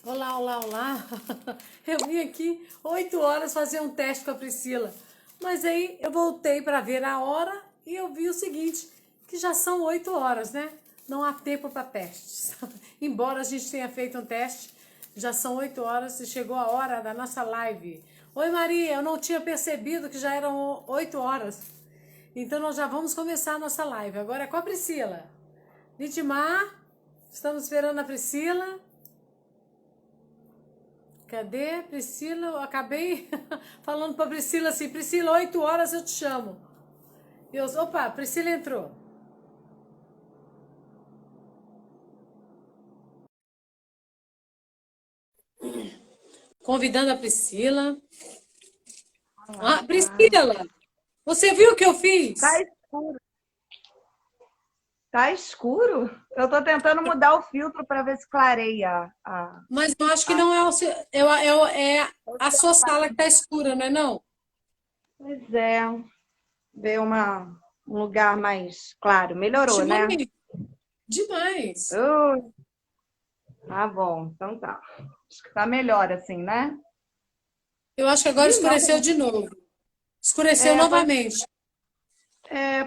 Olá, olá, olá. Eu vim aqui 8 horas fazer um teste com a Priscila. Mas aí eu voltei para ver a hora e eu vi o seguinte, que já são 8 horas, né? Não há tempo para testes. Embora a gente tenha feito um teste, já são 8 horas e chegou a hora da nossa live. Oi, Maria, eu não tinha percebido que já eram 8 horas. Então nós já vamos começar a nossa live. Agora é com a Priscila. Lidmar, estamos esperando a Priscila. Cadê, Priscila? Eu acabei falando para Priscila assim, Priscila, 8 horas eu te chamo. Opa, Priscila entrou. Convidando a Priscila. Olá, Ah, olá. Priscila, você viu o que eu fiz? Tá escuro. Tá escuro? Eu tô tentando mudar o filtro para ver se clareia Mas eu acho que a... não é o seu, é a sua sala que tá escura, não é não? Pois é, ver um lugar mais claro. Melhorou, né? Demais, demais. Uh, tá bom, então tá. Acho que tá melhor assim, né? Eu acho que agora Ih, não. escureceu de novo. Escureceu É, pois, novamente.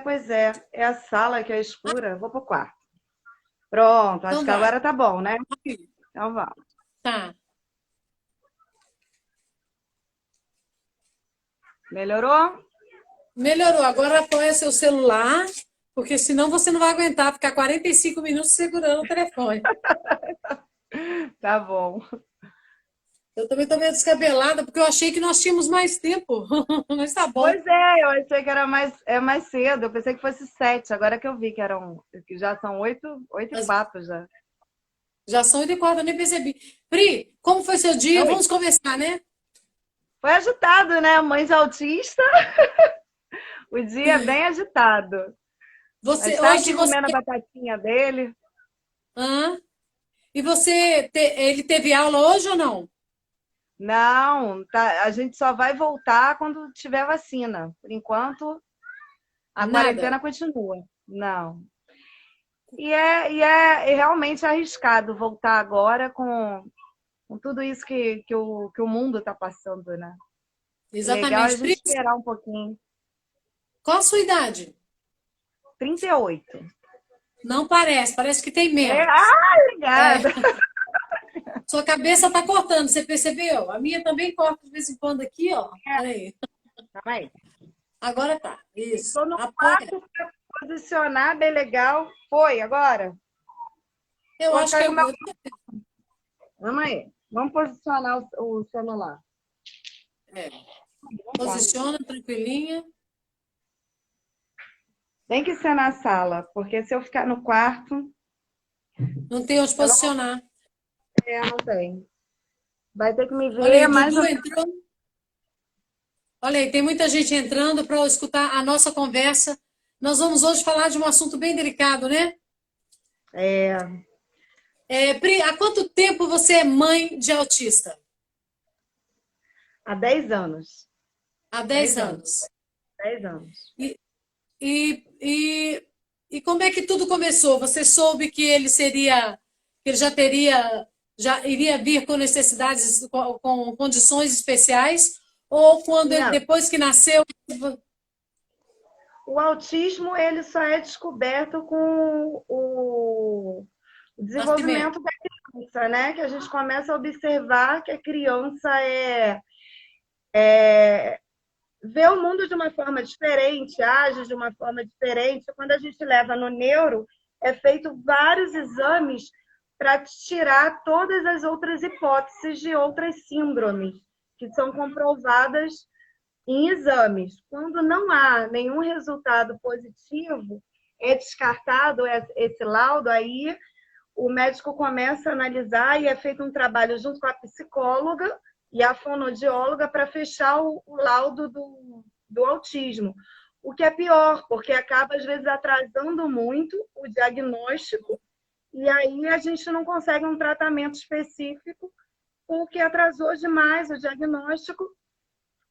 pois é. É a sala que é escura. Vou pro quarto. Pronto, acho Então que vai. agora tá bom, né? Então vamos. Tá. Melhorou? Melhorou. Agora apoia seu celular, porque senão você não vai aguentar ficar 45 minutos segurando o telefone. Tá bom. Eu também estou meio descabelada, porque eu achei que nós tínhamos mais tempo. Mas tá bom. Pois é, eu achei que era mais cedo. Eu pensei que fosse 7. Agora que eu vi que já são 8 e Mas 4 já. já são 8h04, eu nem percebi. Pri, como foi seu dia? Oi. Vamos conversar, né? Foi agitado, né? Mãe de autista, o dia é bem agitado. Mas tá Hoje aqui você. comendo a batatinha dele. Hã? E ele teve aula hoje ou não? Não, tá, a gente só vai voltar quando tiver vacina. Por enquanto, a Nada. quarentena continua. Não. E é realmente arriscado voltar agora com tudo isso que o mundo está passando, né? É legal a Exatamente. gente Pri, esperar um pouquinho. qual a sua idade? 38. Não parece, parece que tem É, menos. É. obrigada. Sua cabeça tá cortando, você percebeu? A minha também corta de vez em quando aqui, ó. Peraí. Calma aí. Agora tá. Isso. Estou no Apoia. quarto para posicionar, bem legal. Foi, agora? Eu Vou acho que ficar com o meu... eu. Calma aí. Vamos posicionar o celular. É. Tá. Posiciona tranquilinha. Tem que ser na sala, porque se eu ficar no quarto, Não tem onde eu não vou posicionar. não tem. Vai ter que me Olha aí, ver o mais ou Dudu menos. entrou. Olha aí, tem muita gente entrando para escutar a nossa conversa. Nós vamos hoje falar de um assunto bem delicado, né? É, Pri, há quanto tempo você é mãe de autista? há 10 anos. Há 10 10 anos. anos. 10 anos. E, e, e, e como é que tudo começou? Você soube que que ele já teria, já iria vir com necessidades, com condições especiais? Ou quando Não, depois que nasceu, o autismo ele só é descoberto com o nascimento? desenvolvimento da criança, né? Que a gente começa a observar que a criança vê o mundo de uma forma diferente, age de uma forma diferente. Quando a gente leva no neuro, é feito vários exames para tirar todas as outras hipóteses de outras síndromes que são comprovadas em exames. Quando não há nenhum resultado positivo, é descartado esse laudo, aí o médico começa a analisar e é feito um trabalho junto com a psicóloga e a fonoaudióloga para fechar o laudo do autismo. O que é pior, porque acaba, às vezes, atrasando muito o diagnóstico e aí a gente não consegue um tratamento específico porque atrasou demais o diagnóstico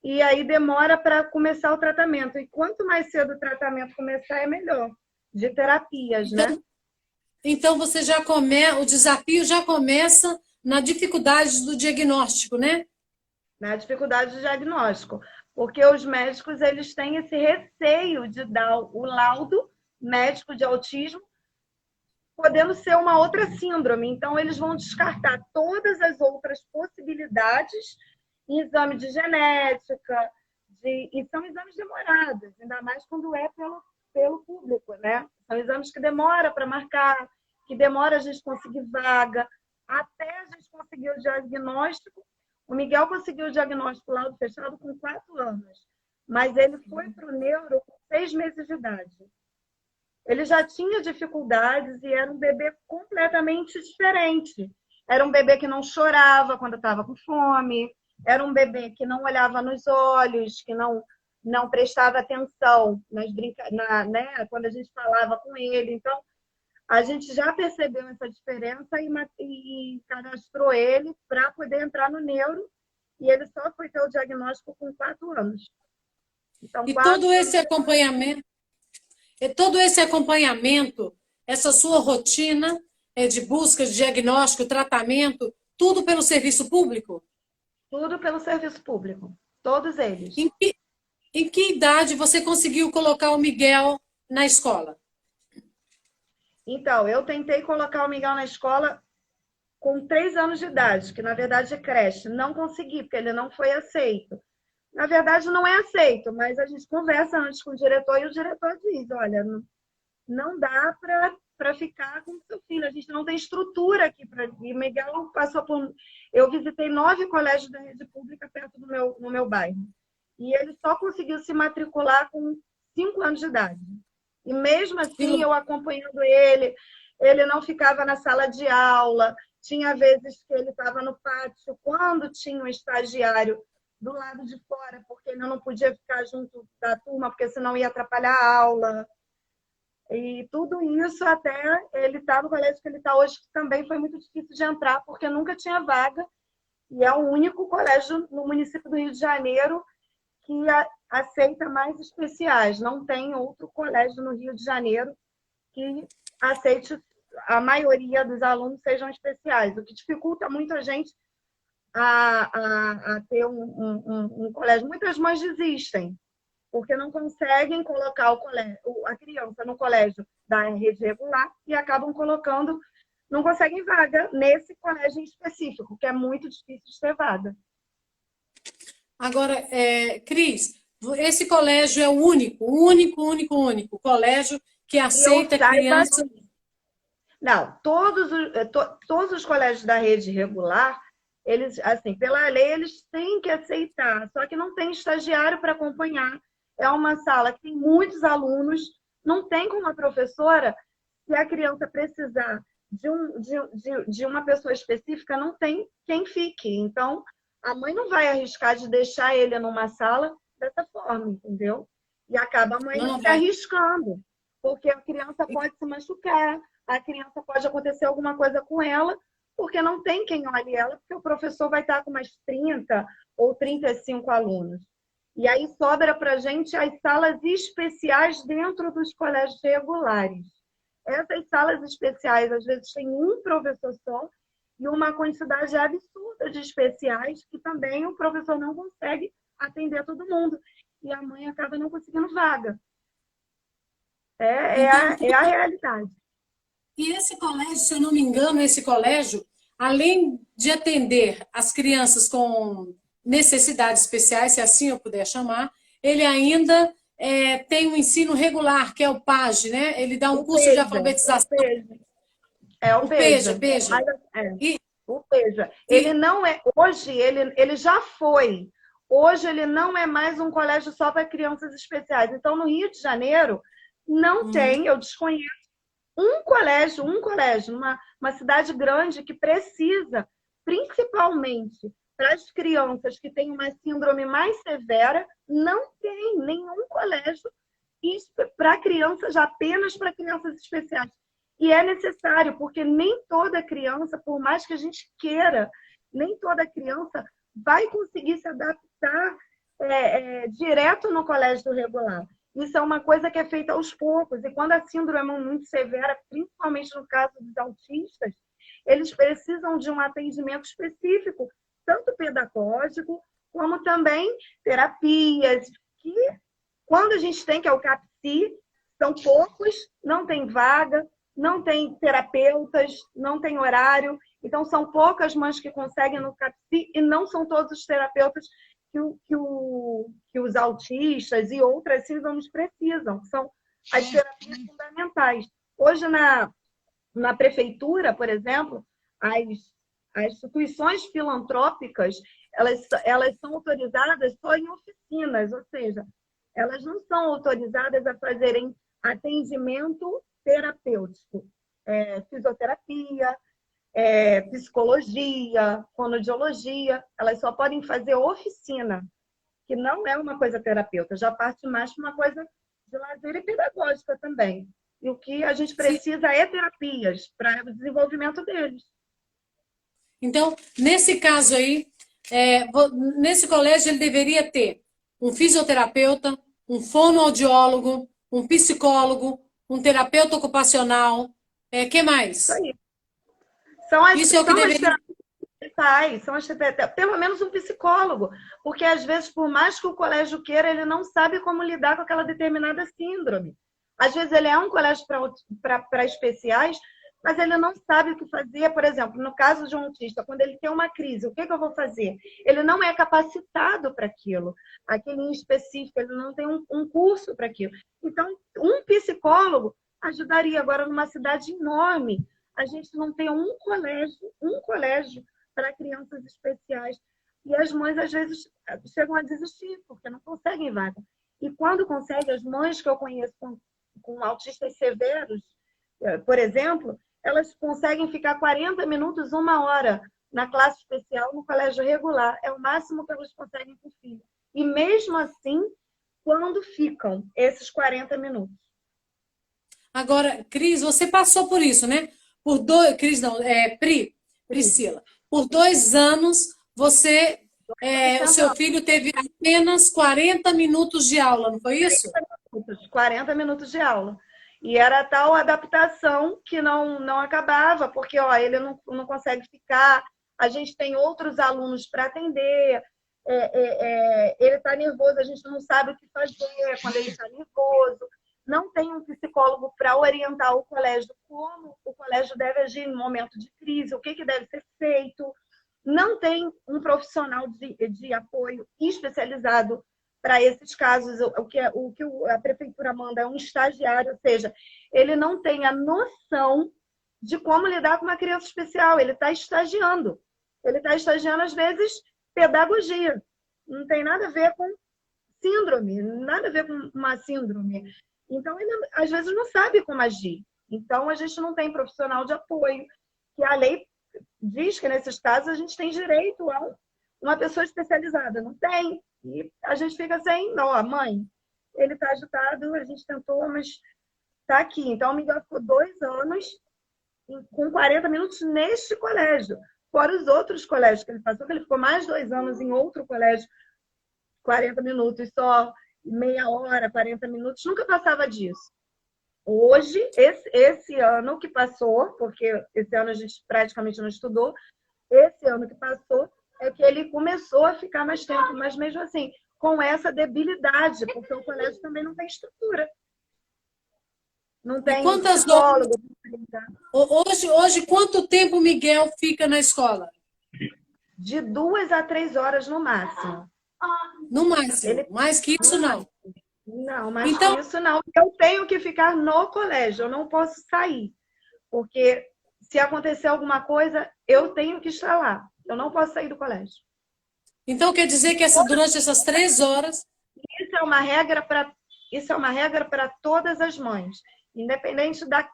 e aí demora para começar o tratamento. E quanto mais cedo o tratamento começar, é melhor. De terapias, né? Então, então o desafio já começa na dificuldade do diagnóstico, né? Na dificuldade do diagnóstico, porque os médicos eles têm esse receio de dar o laudo médico de autismo, podendo ser uma outra síndrome. Então, eles vão descartar todas as outras possibilidades em exame de genética, e são exames demorados, ainda mais quando é pelo público, né? São exames que demoram para marcar, que demora a gente conseguir vaga, até a gente conseguir o diagnóstico. O Miguel conseguiu o diagnóstico laudo fechado com 4 anos, mas ele foi para o neuro com 6 meses de idade. Ele já tinha dificuldades e era um bebê completamente diferente. Era um bebê que não chorava quando estava com fome, era um bebê que não olhava nos olhos, que não prestava atenção né, quando a gente falava com ele. Então, a gente já percebeu essa diferença e cadastrou ele para poder entrar no neuro, e ele só foi ter o diagnóstico com 4 anos. Então, E 4 todo esse anos. acompanhamento, essa sua rotina de busca de diagnóstico, tratamento, tudo pelo serviço público? Tudo pelo serviço público, todos eles. Em que, em que idade você conseguiu colocar o Miguel na escola? Então, eu tentei colocar o Miguel na escola com 3 anos de idade, que na verdade é creche. Não consegui, porque ele não foi aceito. Na verdade, não é aceito, mas a gente conversa antes com o diretor e o diretor diz: olha, não dá para ficar com o seu filho, a gente não tem estrutura aqui para. E Miguel passou por. Eu visitei 9 colégios da rede pública perto no meu bairro. E ele só conseguiu se matricular com 5 anos de idade. E mesmo assim, eu acompanhando ele não ficava na sala de aula, tinha vezes que ele estava no pátio, quando tinha um estagiário do lado de fora, porque ele não podia ficar junto da turma, porque senão ia atrapalhar a aula. E tudo isso até ele estar no colégio que ele está hoje, que também foi muito difícil de entrar, porque nunca tinha vaga, e é o único colégio no município do Rio de Janeiro que aceita mais especiais. Não tem outro colégio no Rio de Janeiro que aceite a maioria dos alunos sejam especiais, o que dificulta muito a gente a ter um colégio. Muitas mães desistem, porque não conseguem colocar a criança no colégio da rede regular e acabam colocando, não conseguem vaga nesse colégio em específico, que é muito difícil de ter vaga. Agora, Cris, esse colégio é o único colégio que aceita criança. Não, todos os colégios da rede regular, eles, assim, pela lei, eles têm que aceitar, só que não tem estagiário para acompanhar. É uma sala que tem muitos alunos, não tem como a professora, se a criança precisar de uma pessoa específica, não tem quem fique. Então, a mãe não vai arriscar de deixar ele numa sala dessa forma, entendeu? E acaba a mãe não se arriscando, porque a criança pode se machucar, a criança pode acontecer alguma coisa com ela, porque não tem quem olhe ela, porque o professor vai estar com mais 30 ou 35 alunos. E aí sobra para a gente as salas especiais dentro dos colégios regulares. Essas salas especiais, às vezes, tem um professor só e uma quantidade absurda de especiais que também o professor não consegue atender todo mundo. E a mãe acaba não conseguindo vaga. É a realidade. E esse colégio, se eu não me engano, esse colégio, além de atender as crianças com necessidades especiais, se assim eu puder chamar, ele ainda tem um ensino regular, que é o PAG, né? Ele dá um curso de alfabetização. O PEJA. O PEJA. Ele não é. Hoje, ele já foi. Hoje, ele não é mais um colégio só para crianças especiais. Então, no Rio de Janeiro, não tem, eu desconheço, um colégio, uma cidade grande que precisa, principalmente para as crianças que têm uma síndrome mais severa, não tem nenhum colégio para crianças, apenas para crianças especiais. E é necessário, porque nem toda criança, por mais que a gente queira, nem toda criança vai conseguir se adaptar direto no colégio regular. Isso é uma coisa que é feita aos poucos. E quando a síndrome é muito severa, principalmente no caso dos autistas, eles precisam de um atendimento específico, tanto pedagógico, como também terapias, que quando a gente tem, que é o CAPSI, são poucos, não tem vaga, não tem terapeutas, não tem horário. Então, são poucas mães que conseguem no CAPSI e não são todos os terapeutas que os autistas e outras síndromes precisam. São as terapias fundamentais. Hoje, na prefeitura, por exemplo, as instituições filantrópicas, elas são autorizadas só em oficinas, ou seja, elas não são autorizadas a fazerem atendimento terapêutico, fisioterapia, psicologia, fonoaudiologia, elas só podem fazer oficina, que não é uma coisa terapêutica, já parte mais para uma coisa de lazer e pedagógica também. E o que a gente precisa é terapias para o desenvolvimento deles. Então, nesse caso aí, nesse colégio ele deveria ter um fisioterapeuta, um fonoaudiólogo, um psicólogo, um terapeuta ocupacional, que mais? Isso aí. Isso é o que deveria... Pelo menos um psicólogo, porque às vezes, por mais que o colégio queira, ele não sabe como lidar com aquela determinada síndrome. Às vezes ele é um colégio para especiais, mas ele não sabe o que fazer. Por exemplo, no caso de um autista, quando ele tem uma crise, o que eu vou fazer? Ele não é capacitado para aquilo. Aquele em específico, ele não tem um curso para aquilo. Então, um psicólogo ajudaria. Agora, numa cidade enorme, a gente não tem um colégio para crianças especiais. E as mães, às vezes, chegam a desistir, porque não conseguem vaga. E quando conseguem, as mães que eu conheço com autistas severos, por exemplo, elas conseguem ficar 40 minutos, 1 hora na classe especial no colégio regular. É o máximo que elas conseguem com o filho. E mesmo assim, quando ficam esses 40 minutos? Agora, Cris, você passou por isso, né? Cris não, Priscila. Por 2 anos, o seu filho teve apenas 40 minutos de aula, não foi isso? 40 minutos de aula. E era tal adaptação que não acabava, porque ele não consegue ficar, a gente tem outros alunos para atender, ele está nervoso, a gente não sabe o que fazer quando ele está nervoso. Não tem um psicólogo para orientar o colégio como o colégio deve agir em momento de crise, o que deve ser feito. Não tem um profissional de apoio especializado para esses casos. O que a prefeitura manda é um estagiário, ou seja, ele não tem a noção de como lidar com uma criança especial. Ele está estagiando. Ele está estagiando, às vezes, pedagogia. Não tem nada a ver com síndrome, nada a ver com uma síndrome. Então, ele, às vezes, não sabe como agir. Então, a gente não tem profissional de apoio, que a lei diz que, nesses casos, a gente tem direito a uma pessoa especializada. Não tem. E a gente fica sem, não, mãe, ele está agitado, a gente tentou, mas está aqui. Então, o Miguel ficou 2 anos com 40 minutos neste colégio. Fora os outros colégios que ele passou, que ele ficou mais 2 anos em outro colégio, 40 minutos só, meia hora, 40 minutos, nunca passava disso. Hoje, esse ano que passou, porque esse ano a gente praticamente não estudou, esse ano que passou é que ele começou a ficar mais tempo, mas mesmo assim, com essa debilidade, porque o colégio também não tem estrutura. Não tem psicólogo. Hoje, quanto tempo o Miguel fica na escola? De 2 a 3 horas no máximo. No máximo. Mais que isso, não. Não, mais que isso, não. Eu tenho que ficar no colégio, eu não posso sair. Porque se acontecer alguma coisa, eu tenho que estar lá. Eu não posso sair do colégio. Então, quer dizer que durante essas 3 horas... Isso é uma regra para todas as mães. Independente da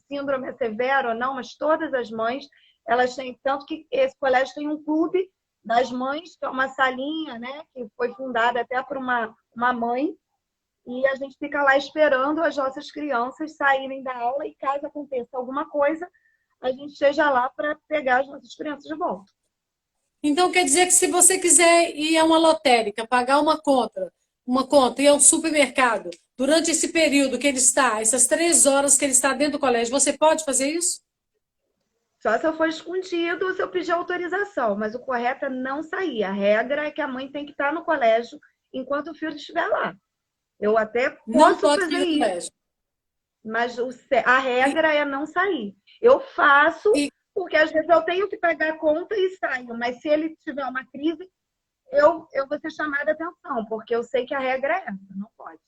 síndrome severa ou não, mas todas as mães, elas têm... Tanto que esse colégio tem um clube das mães, que é uma salinha, né, que foi fundada até por uma mãe, e a gente fica lá esperando as nossas crianças saírem da aula e caso aconteça alguma coisa, a gente esteja lá para pegar as nossas crianças de volta. Então, quer dizer que se você quiser ir a uma lotérica, pagar uma conta, ir ao supermercado, durante esse período que ele está, essas 3 horas que ele está dentro do colégio, você pode fazer isso? Só se eu for escondido ou se eu pedir autorização, mas o correto é não sair. A regra é que a mãe tem que estar no colégio enquanto o filho estiver lá. Eu até Não posso pode fazer sair do isso, colégio. mas a E, regra é não sair. Eu faço, e, porque às vezes eu tenho que pagar a conta e saio, mas se ele tiver uma crise, eu vou ser chamada a atenção, porque eu sei que a regra é essa, não pode.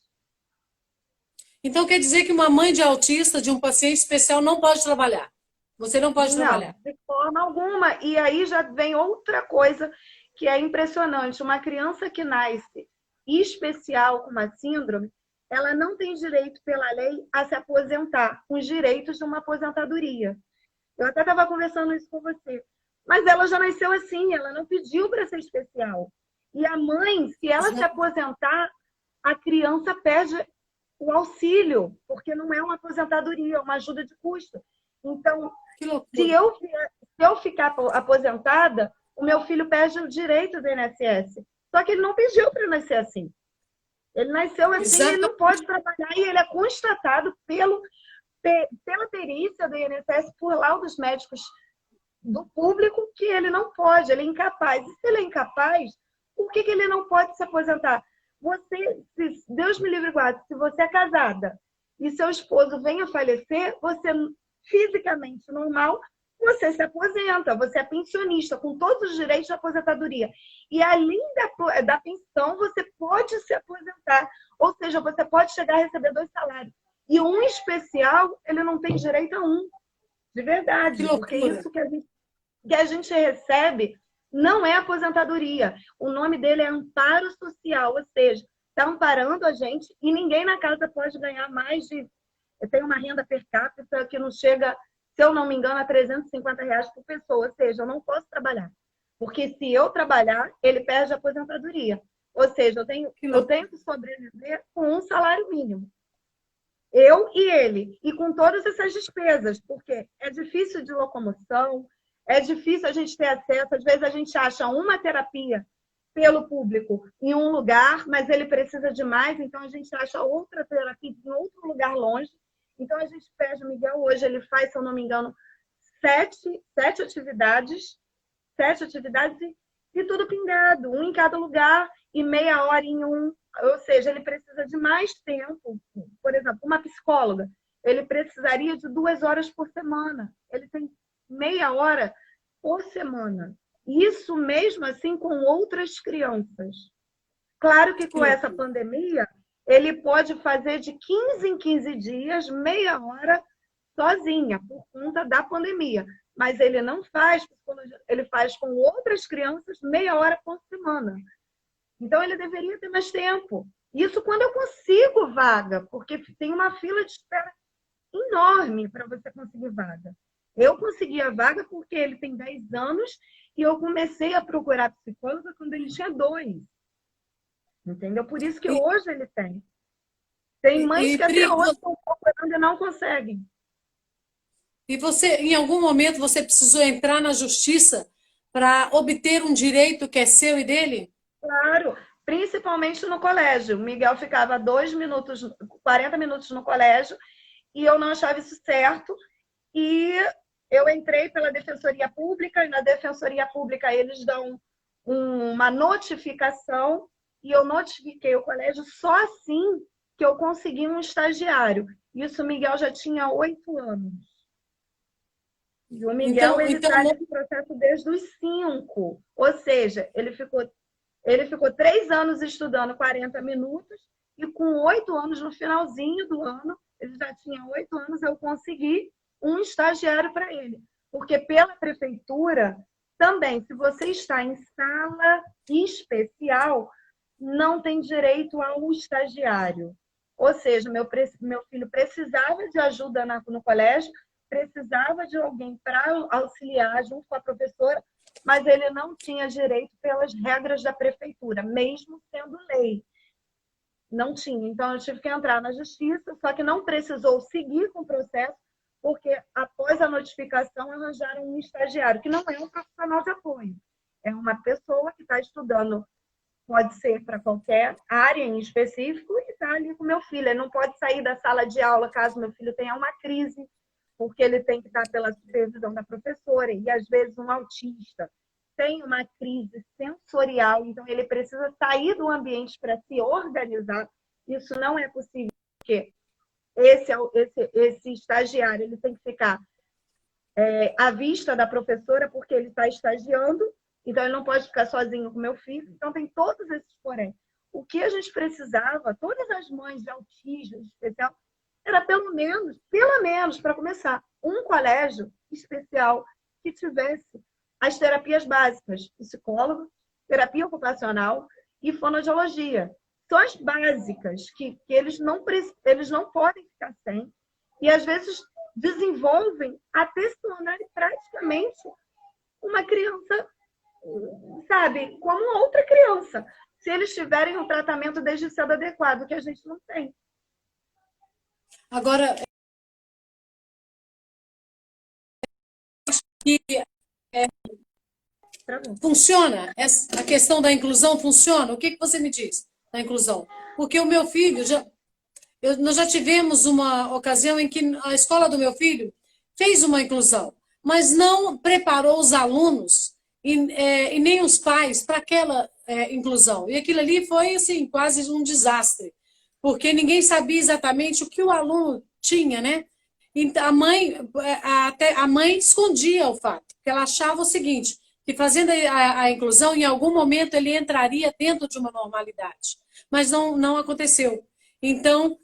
então quer dizer que uma mãe de autista, de um paciente especial, não pode trabalhar. Você não pode Não, trabalhar. de forma alguma. E aí já vem outra coisa que é impressionante. Uma criança que nasce especial com uma síndrome, ela não tem direito pela lei a se aposentar, com os direitos de uma aposentadoria. Eu até estava conversando isso com você. Mas ela já nasceu assim, ela não pediu para ser especial. E a mãe, se ela se aposentar, a criança perde o auxílio, porque não é uma aposentadoria, é uma ajuda de custo. Então, Que se loucura. eu, se eu ficar aposentada, o meu filho perde o direito do INSS. Só que ele não pediu para nascer assim. Ele nasceu assim, ele não Exatamente. pode trabalhar e ele é constatado pela perícia do INSS, por laudos médicos do público, que ele não pode, ele é incapaz. E se ele é incapaz, por que ele não pode se aposentar? Você, se Deus me livre e guarde, se você é casada e seu esposo vem a falecer, você fisicamente normal, você se aposenta, você é pensionista, com todos os direitos de aposentadoria. E além da pensão, você pode se aposentar. Ou seja, você pode chegar a receber 2 salários. E um especial, ele não tem direito a um, de Que verdade, porque loucura. isso que a gente recebe não é aposentadoria. O nome dele é amparo social, ou seja, está amparando a gente e ninguém na casa pode ganhar mais de. Eu tenho uma renda per capita que não chega, se eu não me engano, a R$ 350 por pessoa, ou seja, eu não posso trabalhar. Porque se eu trabalhar, ele perde a aposentadoria. Ou seja, eu tenho, Que eu loucura. tenho que sobreviver com um salário mínimo. Eu e ele, e com todas essas despesas, porque é difícil de locomoção, é difícil a gente ter acesso, às vezes a gente acha uma terapia pelo público em um lugar, mas ele precisa de mais, então a gente acha outra terapia em outro lugar longe. Então a gente pede, o Miguel hoje ele faz, se eu não me engano, sete atividades, e tudo pingado, um em cada lugar e meia hora em um. Ou seja, ele precisa de mais tempo. Por exemplo, uma psicóloga, ele precisaria de 2 horas por semana. Ele tem meia hora por semana. Isso mesmo assim com outras crianças. Claro que Que com essa loucura. pandemia, ele pode fazer de 15 em 15 dias, meia hora sozinha, por conta da pandemia. Mas ele não faz psicologia, ele faz com outras crianças meia hora por semana. Então ele deveria ter mais tempo. Isso quando eu consigo vaga, porque tem uma fila de espera enorme para você conseguir vaga. Eu consegui a vaga porque ele tem 10 anos e eu comecei a procurar psicóloga quando ele tinha 2. Entendeu? Por isso que E, hoje ele tem. Tem mães que até Pri, hoje estão procurando e não conseguem. e você, em algum momento, você precisou entrar na justiça para obter um direito que é seu e dele? Claro, principalmente no colégio. O Miguel ficava 2 minutos, 40 minutos no colégio e eu não achava isso certo. E eu entrei pela Defensoria Pública, e na Defensoria Pública eles dão uma notificação, e eu notifiquei o colégio só assim que eu consegui um estagiário. Isso o Miguel já tinha 8 anos. E o Miguel, Então, ele então está nesse processo desde os 5. Ou seja, ele ficou 3 anos estudando 40 minutos, e com 8 anos, no finalzinho do ano, ele já tinha 8 anos, eu consegui um estagiário para ele. Porque pela prefeitura, também, se você está em sala especial, não tem direito ao estagiário. Ou seja, meu filho precisava de ajuda no colégio, precisava de alguém para auxiliar junto com a professora, mas ele não tinha direito pelas regras da prefeitura, mesmo sendo lei. Não tinha. Então, eu tive que entrar na justiça, só que não precisou seguir com o processo, porque após a notificação arranjaram um estagiário, que não é um profissional de apoio. É uma pessoa que está estudando, pode ser para qualquer área em específico, e está ali com meu filho. Ele não pode sair da sala de aula caso meu filho tenha uma crise, porque ele tem que estar pela supervisão da professora. E, às vezes, um autista tem uma crise sensorial, então ele precisa sair do ambiente para se organizar. Isso não é possível, porque esse estagiário ele tem que ficar à vista da professora, porque ele está estagiando, então ele não pode ficar sozinho com o meu filho. Então, tem todos esses porém. O que a gente precisava, todas as mães de autismo especial, era pelo menos, para começar, um colégio especial que tivesse as terapias básicas, psicólogo, terapia ocupacional e fonoaudiologia. São as básicas que eles não podem ficar sem, e às vezes desenvolvem até se tornarem praticamente uma criança, sabe, como outra criança, se eles tiverem um tratamento desde cedo adequado, que a gente não tem. Agora, que funciona? A questão da inclusão funciona? O que você me diz da inclusão? Porque o meu filho, nós já tivemos uma ocasião em que a escola do meu filho fez uma inclusão, mas não preparou os alunos e nem os pais para aquela inclusão. E aquilo ali foi assim, quase um desastre, porque ninguém sabia exatamente o que o aluno tinha, né? Então, até a mãe escondia o fato, porque ela achava o seguinte, que fazendo a inclusão, em algum momento ele entraria dentro de uma normalidade. Mas não aconteceu. Então,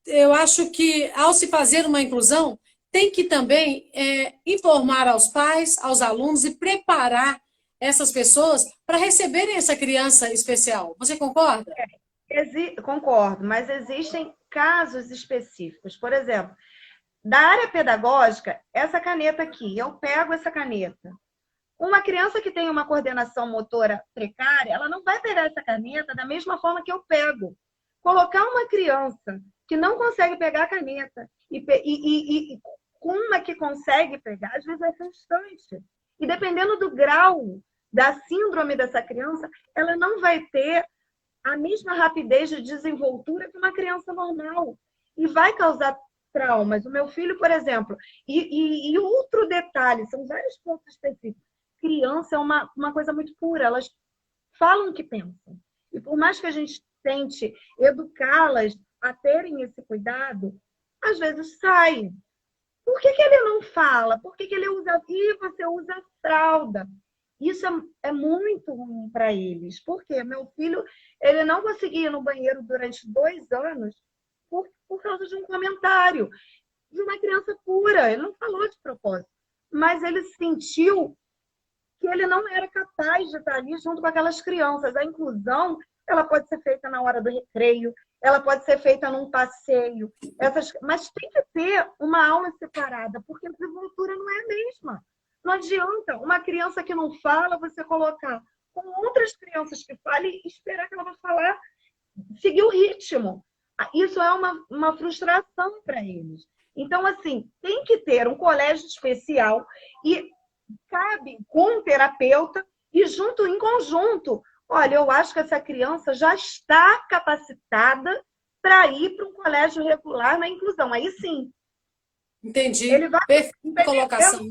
eu acho que, ao se fazer uma inclusão, tem que também informar aos pais, aos alunos e preparar essas pessoas para receberem essa criança especial. Você concorda? Concordo, mas existem casos específicos. Por exemplo, da área pedagógica, essa caneta aqui, eu pego essa caneta. Uma criança que tem uma coordenação motora precária, ela não vai pegar essa caneta da mesma forma que eu pego. Colocar uma criança que não consegue pegar a caneta e com uma que consegue pegar, às vezes é frustrante. E dependendo do grau da síndrome dessa criança, ela não vai ter a mesma rapidez de desenvoltura que uma criança normal. E vai causar traumas. O meu filho, por exemplo, e outro detalhe, são vários pontos específicos. Criança é uma coisa muito pura, elas falam o que pensam. E por mais que a gente tente educá-las a terem esse cuidado, às vezes sai. Por que ele não fala? Por que ele usa... E você usa fralda. Isso é muito ruim para eles. Por quê? Meu filho, ele não conseguia ir no banheiro durante 2 anos por causa de um comentário de uma criança pura. Ele não falou de propósito. Mas ele sentiu que ele não era capaz de estar ali junto com aquelas crianças. A inclusão, ela pode ser feita na hora do recreio, ela pode ser feita num passeio, mas tem que ter uma aula separada, porque a desenvoltura não é a mesma. Não adianta uma criança que não fala, você colocar com outras crianças que falam e esperar que ela vá falar, seguir o ritmo. Isso é uma frustração para eles. Então, assim, tem que ter um colégio especial e cabe com um terapeuta e junto, em conjunto. Olha, eu acho que essa criança já está capacitada para ir para um colégio regular na inclusão. Aí sim. Entendi. Ele vai... Perfeita colocação.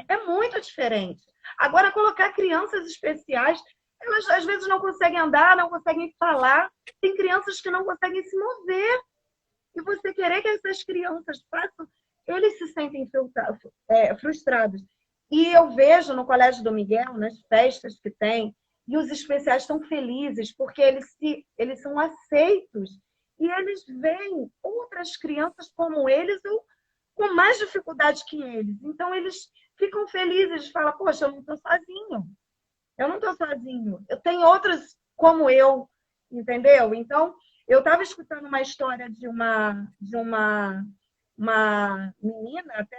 É muito diferente. Agora, colocar crianças especiais, elas às vezes não conseguem andar, não conseguem falar. Tem crianças que não conseguem se mover. E você querer que essas crianças façam, eles se sentem frustrados. E eu vejo no Colégio do Miguel, nas festas que tem, e os especiais estão felizes, porque eles são aceitos. E eles veem outras crianças como eles ou com mais dificuldade que eles. Então, eles ficam felizes, falam, poxa, eu não estou sozinho. Eu não estou sozinho. Eu tenho outros como eu, entendeu? Então, eu estava escutando uma história de uma menina, até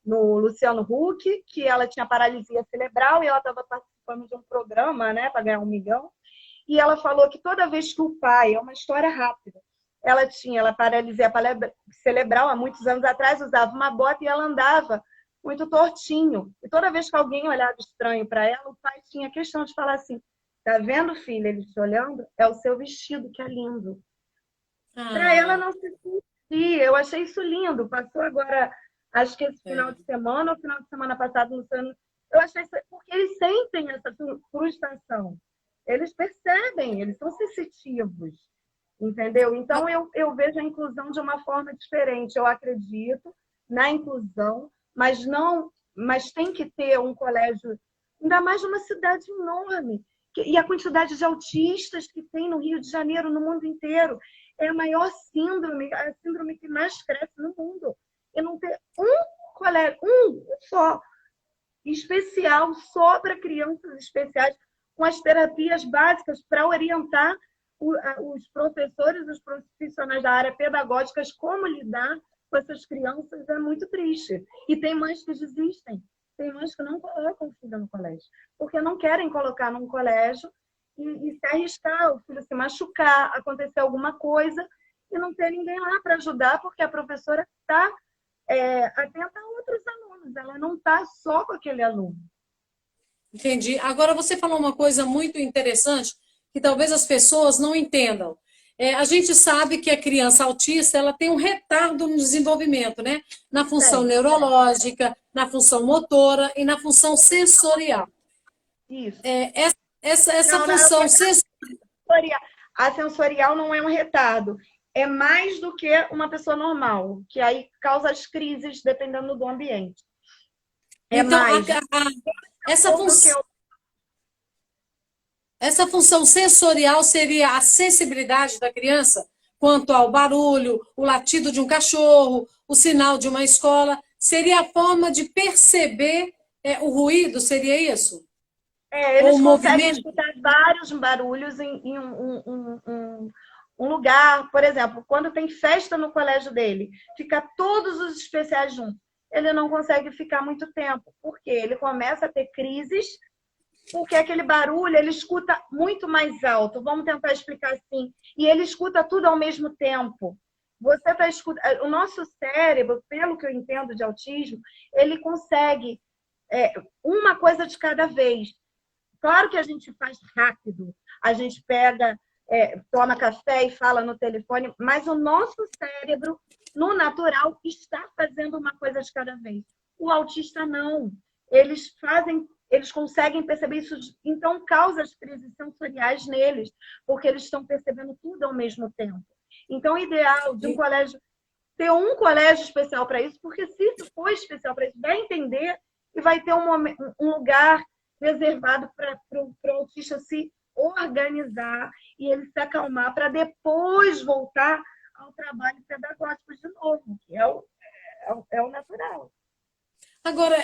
no Luciano Huck, que ela tinha paralisia cerebral e ela estava participando de um programa, né, para ganhar 1 milhão. E ela falou que toda vez que o pai, é uma história rápida, ela paralisia cerebral há muitos anos atrás, usava uma bota e ela andava muito tortinho. E toda vez que alguém olhava estranho para ela, o pai tinha questão de falar assim: tá vendo, filha, ele te olhando? É o seu vestido que é lindo. Para ela não se E eu achei isso lindo. Passou agora, acho que esse final É. de semana, ou final de semana passado, Luciano, eu achei isso, porque eles sentem essa frustração. Eles percebem, eles são sensitivos, entendeu? Então eu vejo a inclusão de uma forma diferente. Eu acredito na inclusão, mas não, mas tem que ter um colégio, ainda mais numa cidade enorme. E a quantidade de autistas que tem no Rio de Janeiro, no mundo inteiro é a maior síndrome, a síndrome que mais cresce no mundo. E não ter um colega, um só, especial, só para crianças especiais, com as terapias básicas para orientar os professores, os profissionais da área pedagógica, como lidar com essas crianças, é muito triste. E tem mães que desistem, tem mães que não colocam o filho no colégio, porque não querem colocar num colégio e se arriscar, o filho se machucar, acontecer alguma coisa, e não ter ninguém lá para ajudar, porque a professora está atenta a outros alunos, ela não está só com aquele aluno. Entendi. Agora você falou uma coisa muito interessante que talvez as pessoas não entendam. A gente sabe que a criança autista ela tem um retardo no desenvolvimento, né? Na função Tem, neurológica, na função motora e na função sensorial. isso. Essa Não, não, função sensorial. a sensorial não é um retardo. É mais do que uma pessoa normal, que aí causa as crises dependendo do ambiente. É Então, mais. essa, Ou fun, do que essa função sensorial seria a sensibilidade da criança quanto ao barulho, o latido de um cachorro, o sinal de uma escola. Seria a forma de perceber o ruído, seria isso? Ou o eles conseguem movimento? escutar vários barulhos em um lugar. Por exemplo, quando tem festa no colégio dele, fica todos os especiais juntos. Ele não consegue ficar muito tempo, porque ele começa a ter crises, porque aquele barulho ele escuta muito mais alto. Vamos tentar explicar assim. E ele escuta tudo ao mesmo tempo. Você está escutando. O nosso cérebro, pelo que eu entendo de autismo, ele consegue uma coisa de cada vez. Claro que a gente faz rápido, a gente pega, toma café e fala no telefone, mas o nosso cérebro, no natural, está fazendo uma coisa de cada vez. O autista não. Eles conseguem perceber isso, então causa as crises sensoriais neles, porque eles estão percebendo tudo ao mesmo tempo. Então, o ideal de um colégio ter um colégio especial para isso, porque se isso for especial para isso, vai entender e vai ter um lugar reservado para o autista se organizar e ele se acalmar para depois voltar ao trabalho pedagógico de novo, que é o natural. Agora,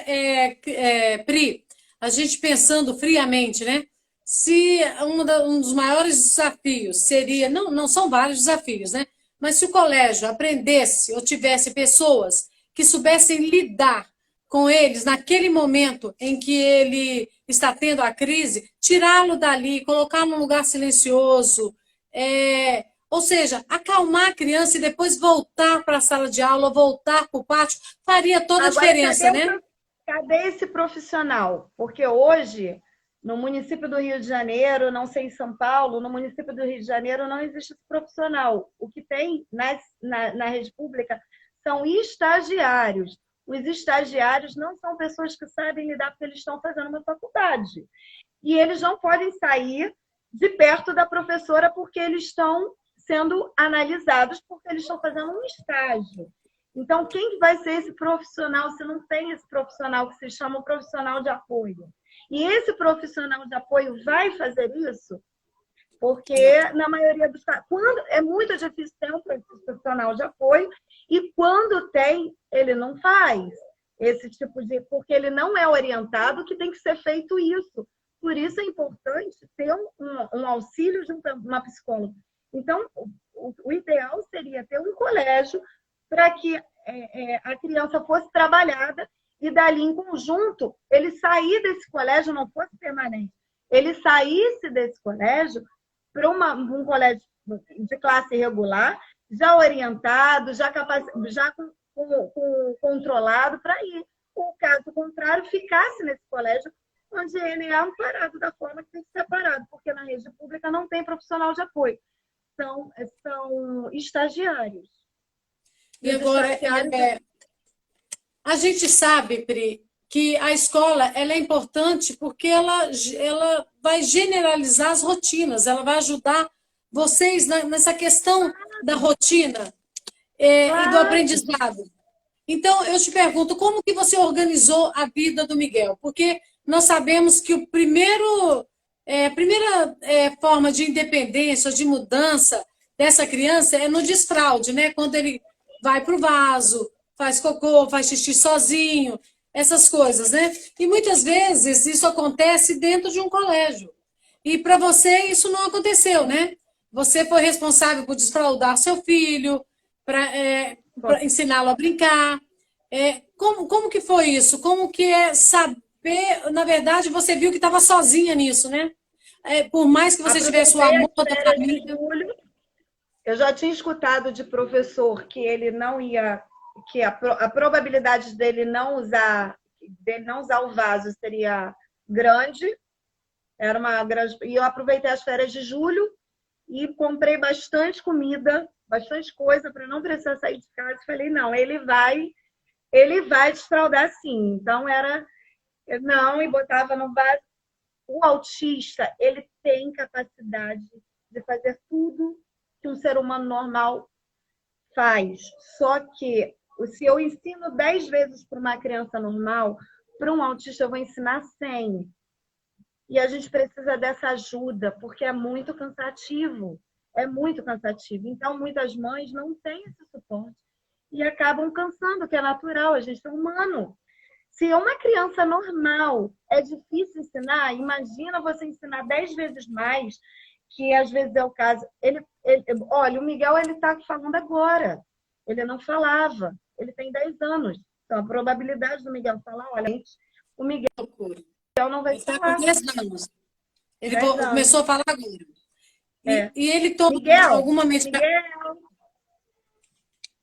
Pri, a gente pensando friamente, né? Se um dos maiores desafios seria, não são vários desafios, né? Mas se o colégio aprendesse ou tivesse pessoas que soubessem lidar com eles naquele momento em que ele está tendo a crise, tirá-lo dali, colocar num lugar silencioso, ou seja, acalmar a criança e depois voltar para a sala de aula, voltar para o pátio, faria toda a Agora, diferença, né? cadê esse profissional? Porque hoje, no município do Rio de Janeiro, não sei em São Paulo, no município do Rio de Janeiro não existe esse profissional. O que tem na rede pública são estagiários. Os estagiários não são pessoas que sabem lidar porque eles estão fazendo uma faculdade. E eles não podem sair de perto da professora porque eles estão sendo analisados, porque eles estão fazendo um estágio. Então, quem vai ser esse profissional se não tem esse profissional que se chama profissional de apoio? E esse profissional de apoio vai fazer isso? Porque, na maioria dos casos, é muito difícil ter um profissional de apoio, e quando tem, ele não faz esse tipo de. Porque ele não é orientado que tem que ser feito isso. Por isso é importante ter um auxílio de uma psicóloga. Então, o ideal seria ter um colégio para que a criança fosse trabalhada e dali em conjunto ele sair desse colégio não fosse permanente, ele saísse desse colégio para um colégio de classe regular, já orientado, já controlado para ir. O caso contrário, ficasse nesse colégio onde ele é amparado da forma que tem que ser amparado, porque na rede pública não tem profissional de apoio, são estagiários. E os agora, estagiários. a gente sabe, Pri, que a escola ela é importante porque ela vai generalizar as rotinas, ela vai ajudar vocês nessa questão da rotina, e do Claro, aprendizado. Então, eu te pergunto, como que você organizou a vida do Miguel? Porque nós sabemos que a primeira forma de independência, de mudança dessa criança é no desfraude, né? Quando ele vai para o vaso, faz cocô, faz xixi sozinho, essas coisas, né? E muitas vezes isso acontece dentro de um colégio. E para você isso não aconteceu, né? Você foi responsável por desfraldar seu filho, para ensiná-lo a brincar. Como que foi isso? Como que é saber, na verdade, você viu que estava sozinha nisso, né? Por mais que você tivesse o aproveitei as amor da férias de família. julho. Eu já tinha escutado de professor que ele não ia, que a probabilidade dele não usar o vaso seria grande. Era uma grande. E eu aproveitei as férias de julho e comprei bastante comida, bastante coisa para não precisar sair de casa. Falei, não, ele vai desfraldar sim. Então era não, e botava no vaso. O autista, ele tem capacidade de fazer tudo que um ser humano normal faz. Só que se eu ensino 10 vezes para uma criança normal, para um autista eu vou ensinar 100. E a gente precisa dessa ajuda, porque é muito cansativo. É muito cansativo. Então, muitas mães não têm esse suporte e acabam cansando, que é natural, a gente é humano. Se uma criança normal é difícil ensinar, imagina você ensinar 10 vezes mais, que às vezes é o caso. Olha, o Miguel ele está falando agora. Ele não falava. Ele tem 10 anos. Então, a probabilidade do Miguel falar, olha, o Miguel não vai Ele está com falar. 10 anos. Ele 10 anos. começou a falar agora. É. E ele toma Miguel, alguma medicação? Miguel,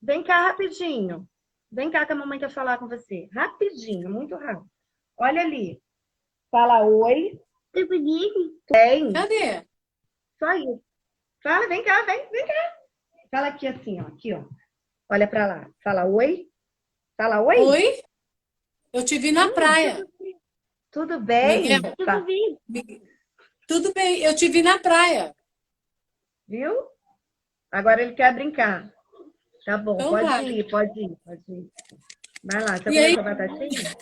vem cá rapidinho. Vem cá que a mamãe quer falar com você. Rapidinho, muito rápido. Olha ali. Fala oi. Vem. Cadê? Só isso. Fala, vem cá, vem cá. Fala aqui assim, ó. Aqui, ó. Olha pra lá. Fala oi. Fala oi. Oi? Eu te vi na praia. Tudo bem? Miguel, Tá. tudo bem, eu te vi na praia. Viu? Agora ele quer brincar. Tá bom, Então pode vai. ir, pode ir, pode ir. Vai lá, você E aí, comeu sua batatinha?